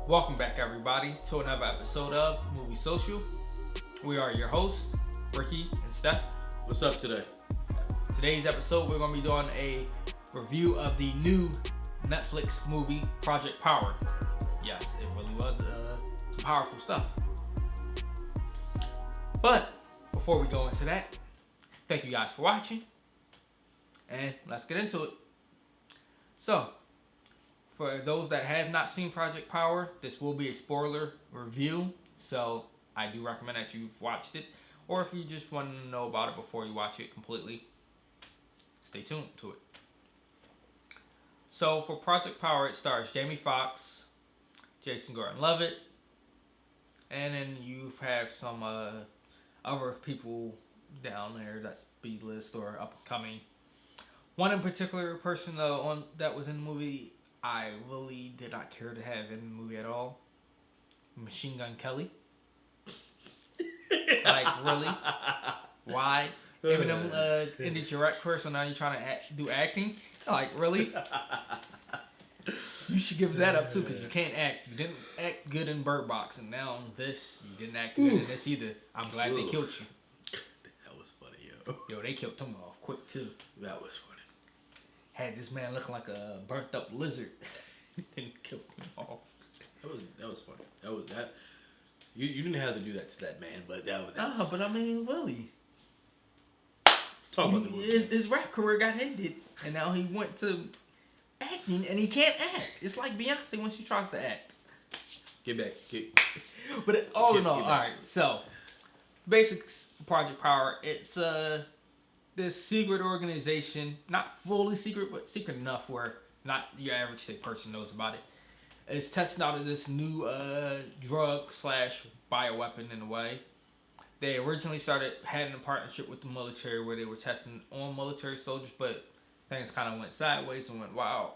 Welcome back, everybody, to another episode of Movie Social. We are your hosts, Ricky and Steph. What's up today? Today's episode, we're going to be doing a review of the new Netflix movie, Project Power. Yes, it really was some powerful stuff. But before we go into that, thank you guys for watching, and let's get into it. So, for those that have not seen Project Power, this will be a spoiler review, so I do recommend that you've watched it, or if you just want to know about it before you watch it completely, stay tuned to it. So for Project Power, it stars Jamie Foxx, Jason Gordon-Levitt, and then you have some other people down there that's B-list or up-and-coming. One in particular person that was in the movie I really did not care to have in the movie at all. Machine Gun Kelly. Like, really? Why? Eminem ended your rap career, so now you're trying to do acting? Like, really? You should give that up, too, because you can't act. You didn't act good in Bird Box, and now this, you didn't act good in this either. I'm glad they killed you. That was funny, yo. Yo, they killed him off quick, too. That was funny. Had this man looking like a burnt up lizard. And killed him off. That was funny. That. You didn't have to do that to that man, but that was But I mean, really. Talk about the movie. His rap career got ended, and now he went to acting, and he can't act. It's like Beyonce when she tries to act. Get back. But all in all right. So, basics for Project Power. It's this secret organization, not fully secret, but secret enough where not your average person knows about it. It's testing out of this new drug / bioweapon in a way. They originally started having a partnership with the military where they were testing on military soldiers, but things kind of went sideways and went wild.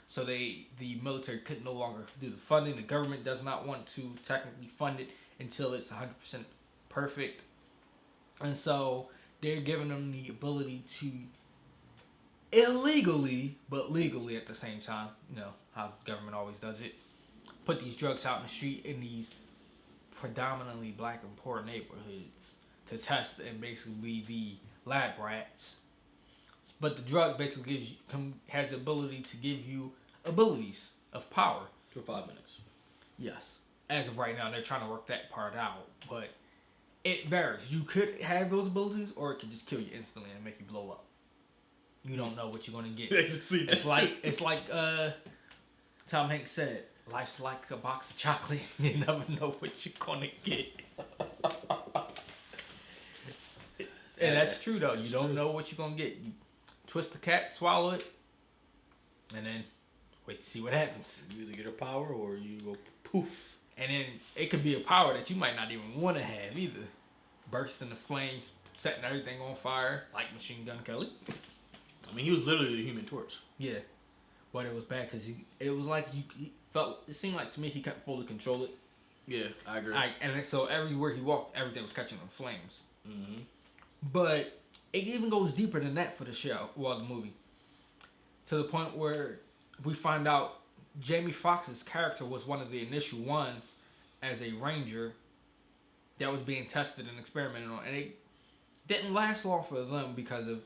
So the military could no longer do the funding. The government does not want to technically fund it until it's 100% perfect. And so they're giving them the ability to illegally, but legally at the same time, you know, how the government always does it, put these drugs out in the street in these predominantly black and poor neighborhoods to test and basically be the lab rats. But the drug basically has the ability to give you abilities of power. For 5 minutes. Yes. As of right now, they're trying to work that part out, but it varies. You could have those abilities, or it could just kill you instantly and make you blow up. You don't know what you're gonna get. It's like Tom Hanks said, life's like a box of chocolate. You never know what you're gonna get. And that's true though. You don't know what you're gonna get. You twist the cat, swallow it, and then wait to see what happens. You either get a power or you go poof. And then it could be a power that you might not even want to have either. Burst into flames, setting everything on fire, like Machine Gun Kelly. I mean, he was literally the Human Torch. Yeah, but it was bad because it was like he felt. It seemed like to me he couldn't fully control it. Yeah, I agree. And so everywhere he walked, everything was catching on flames. Mm-hmm. But it even goes deeper than that for the show, the movie, to the point where we find out Jamie Foxx's character was one of the initial ones as a ranger that was being tested and experimented on, and it didn't last long for them because of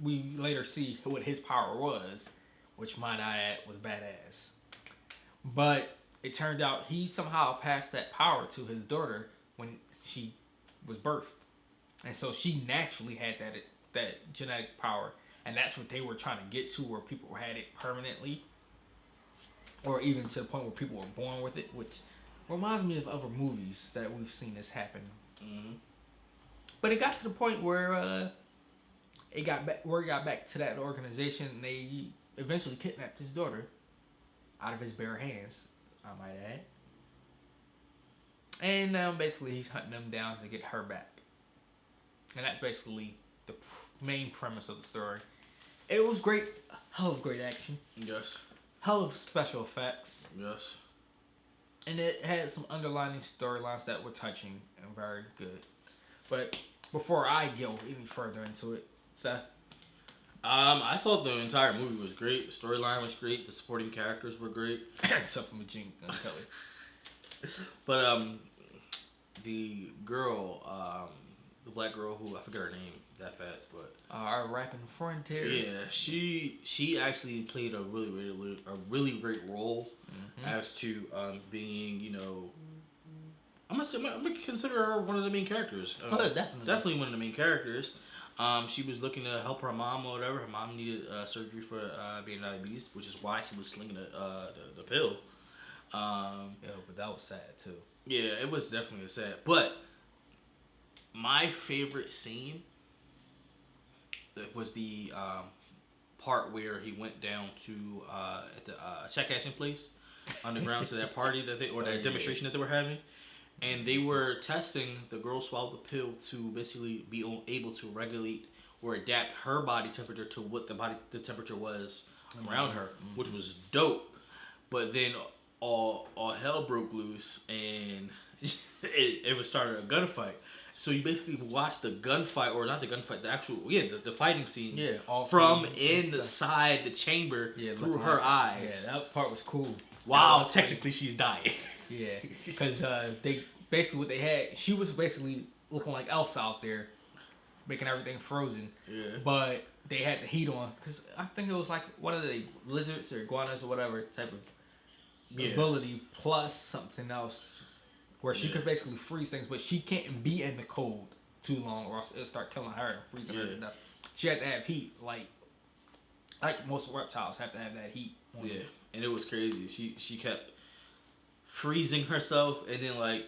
we later see what his power was, which might I add was badass. But it turned out he somehow passed that power to his daughter when she was birthed, and so she naturally had that genetic power, and that's what they were trying to get to, where people had it permanently, or even to the point where people were born with it, which reminds me of other movies that we've seen this happen. Mm-hmm. But it got to the point where it got back to that organization, and they eventually kidnapped his daughter out of his bare hands, I might add. And now basically he's hunting them down to get her back. And that's basically the main premise of the story. It was great, hell of great action. Yes. Hell of special effects. Yes. And it had some underlining storylines that were touching and very good. But before I go any further into it, Seth, I thought the entire movie was great. The storyline was great. The supporting characters were great. Except for Machine Gun Kelly. But the girl, the black girl who I forget her name that fast, but Our rapping frontier. yeah, she actually played a really great role as to being, you know, I'm gonna consider her one of the main characters. Definitely one of the main characters. She was looking to help her mom or whatever. Her mom needed surgery for being diabetes, which is why she was slinging the pill. But that was sad too. Yeah, it was definitely sad. But my favorite scene was the part where he went down to at the check cashing place underground to that party that that demonstration that they were having, and they were testing the girl swallowed the pill to basically be able to regulate or adapt her body temperature to what the temperature was around her, which was dope. But then all hell broke loose and it was started a gunfight. So you basically watched the gunfight, or not the gunfight, the actual the fighting scene. Yeah, all from inside the chamber through her eyes. Yeah, that part was cool. Wow, technically she's dying. Yeah, because they basically what they had, she was basically looking like Elsa out there, making everything frozen. Yeah. But they had the heat on, because I think it was like one of the lizards or iguanas or whatever type of ability plus something else, where she could basically freeze things, but she can't be in the cold too long, or else it'll start killing her and freezing her to death. She had to have heat, like most reptiles have to have that heat. Yeah, and it was crazy. She kept freezing herself, and then like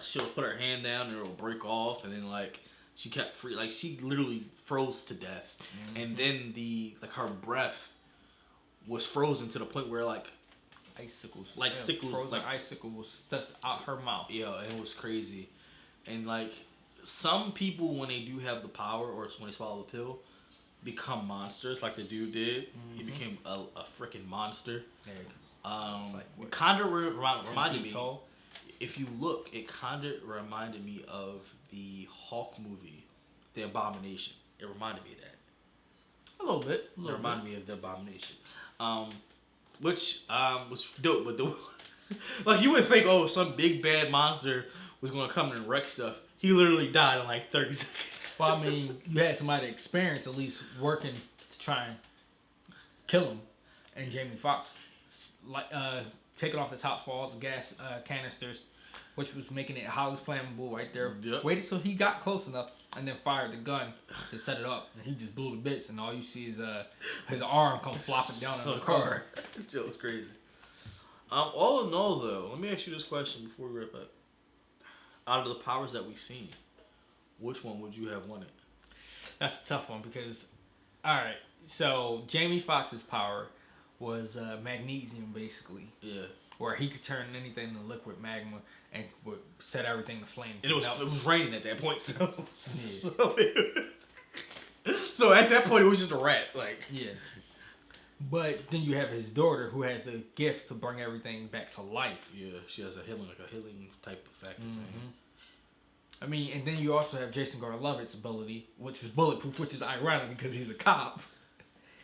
she'll put her hand down and it'll break off, and then like she kept she literally froze to death, and then her breath was frozen to the point where icicles, frozen icicles stuck out her mouth. Yeah, and it was crazy. And like some people, when they do have the power or when they swallow the pill, become monsters like the dude did. He became a freaking monster. It kind of reminded me. Tall. If you look, it kind of reminded me of the Hulk movie, The Abomination. It reminded me of that. A little bit. It reminded me of The Abomination. Which was dope, but like you would think, some big bad monster was gonna come and wreck stuff. He literally died in like 30 seconds. Well, I mean, you had somebody experience at least working to try and kill him, and Jamie Foxx, taking off the tops for all the gas canisters, which was making it highly flammable right there. Yep. Waited till he got close enough and then fired the gun to set it up, and he just blew to bits, and all you see is his arm come flopping down in the car. It was crazy. All in all, though, let me ask you this question before we wrap up. Out of the powers that we've seen, which one would you have wanted? That's a tough one because, all right, so Jamie Foxx's power was magnesium, basically. Yeah. Where he could turn anything into liquid magma and would set everything to flame. And it was raining at that point, so so at that point it was just a rat, like. Yeah. But then you have his daughter who has the gift to bring everything back to life. Yeah, she has a healing type effect. I mean, and then you also have Jason Gordon-Levitt's ability, which was bulletproof, which is ironic because he's a cop.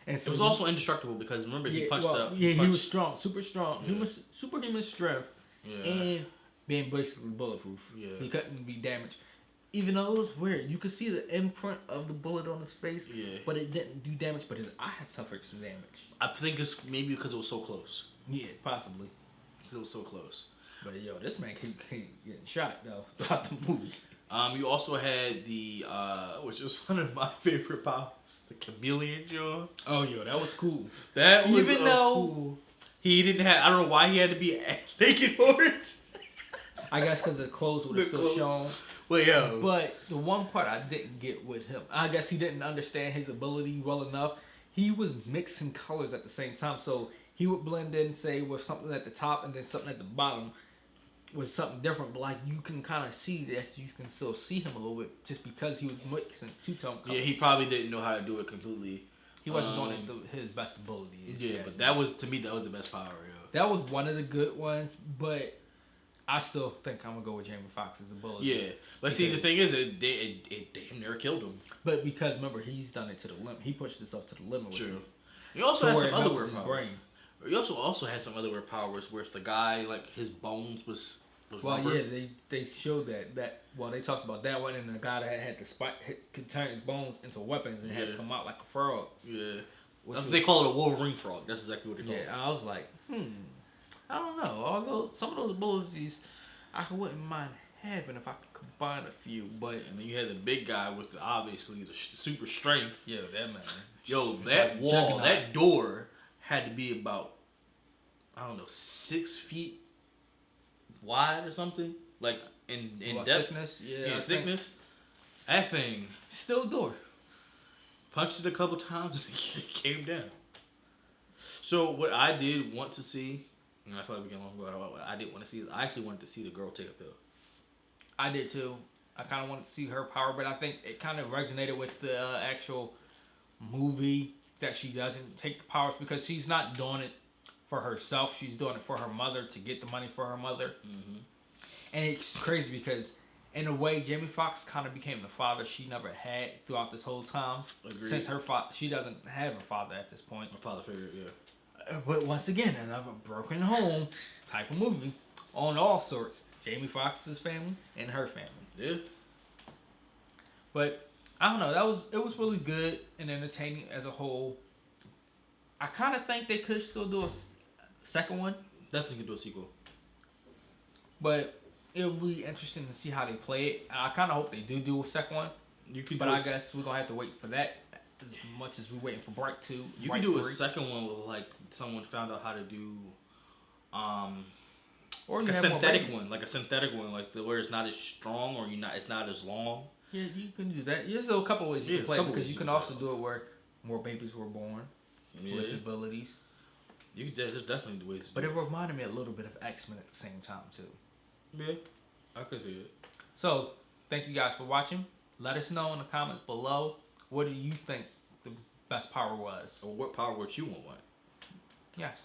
And so it was also indestructible because remember he punched up. Yeah, he was strong, super strong, superhuman strength, and being basically bulletproof. Yeah, he couldn't be damaged. Even though it was weird, you could see the imprint of the bullet on his face, but it didn't do damage. But his eyes suffered some damage. I think it's maybe because it was so close. Yeah, possibly. Because it was so close. But this man keep getting shot though throughout the movie. You also had the which was one of my favorite powers, the chameleon John. Oh, that was cool. That was even though cool. He didn't have. I don't know why he had to be ass naked for it. I guess because the clothes would have still shown. Well, yeah. But the one part I didn't get with him, I guess he didn't understand his ability well enough. He was mixing colors at the same time, so he would blend in, say, with something at the top and then something at the bottom was something different. But like you can kind of see that you can still see him a little bit just because he was mixing two-tone colors. Yeah, he probably didn't know how to do it completely. He wasn't doing it to his best ability. Yeah, but that was, to me, that was the best power. Yeah. That was one of the good ones, but I still think I'm gonna go with Jamie Foxx's ability. Yeah, but see, the thing is, it damn near killed him. But because remember, he's done it to the limit. He pushed himself to the limit. With True. it. He also had some other melted weird his powers. brain. He also had some other weird powers where if the guy, like, his bones was Well, rubber. yeah, they showed that. Well, they talked about that one, and the guy that had the spike could turn his bones into weapons and had to come out like a frog. Yeah. Was, They call it a Wolverine frog. That's exactly what they call it. Yeah, I was like, I don't know. Although some of those abilities, I wouldn't mind having if I could combine a few. But And then you had the big guy with obviously the super strength. yeah, that man. Yo, It's that like wall, Juggernaut. that door had to be about, I don't know, 6 feet wide or something. Like in What, depth. thickness? Yeah, In I thickness. That thing Still door. punched it a couple times and it came down. So what I did want to see, and I feel like we get along, but what I did want to see is I actually wanted to see the girl take a pill. I did too. I kind of wanted to see her power, but I think it kind of resonated with the actual movie that she doesn't take the powers because she's not doing it for herself. She's doing it for her mother to get the money for her mother. Mm-hmm. And it's crazy because in a way, Jamie Foxx kind of became the father she never had throughout this whole time. Agreed. Since her she doesn't have a father at this point. My father figured, yeah. But once again, another broken home type of movie on all sorts. Jamie Foxx's family and her family. Yeah. But I don't know. It was really good and entertaining as a whole. I kind of think they could still do a second one, Definitely could do a sequel. but it'll be interesting to see how they play it. I kind of hope they do a second one, You could but do I guess we're gonna have to wait for that as much as we're waiting for Bright 2. You Bright could do 3. a second one with like someone found out how to do or like you a have more synthetic babies. one, like where it's not as strong or it's not as long. Yeah, you can do that. There's a couple ways you Yeah, can play a it couple because ways you you can can also play do it where more babies were born Yeah. with abilities. There's definitely ways to But do it reminded me a little bit of X-Men at the same time too. Yeah, I could see it. So, thank you guys for watching. Let us know in the comments below, what do you think the best power was? Or what power would you want? Yes.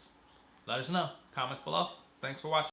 Let us know. Comments below. Thanks for watching.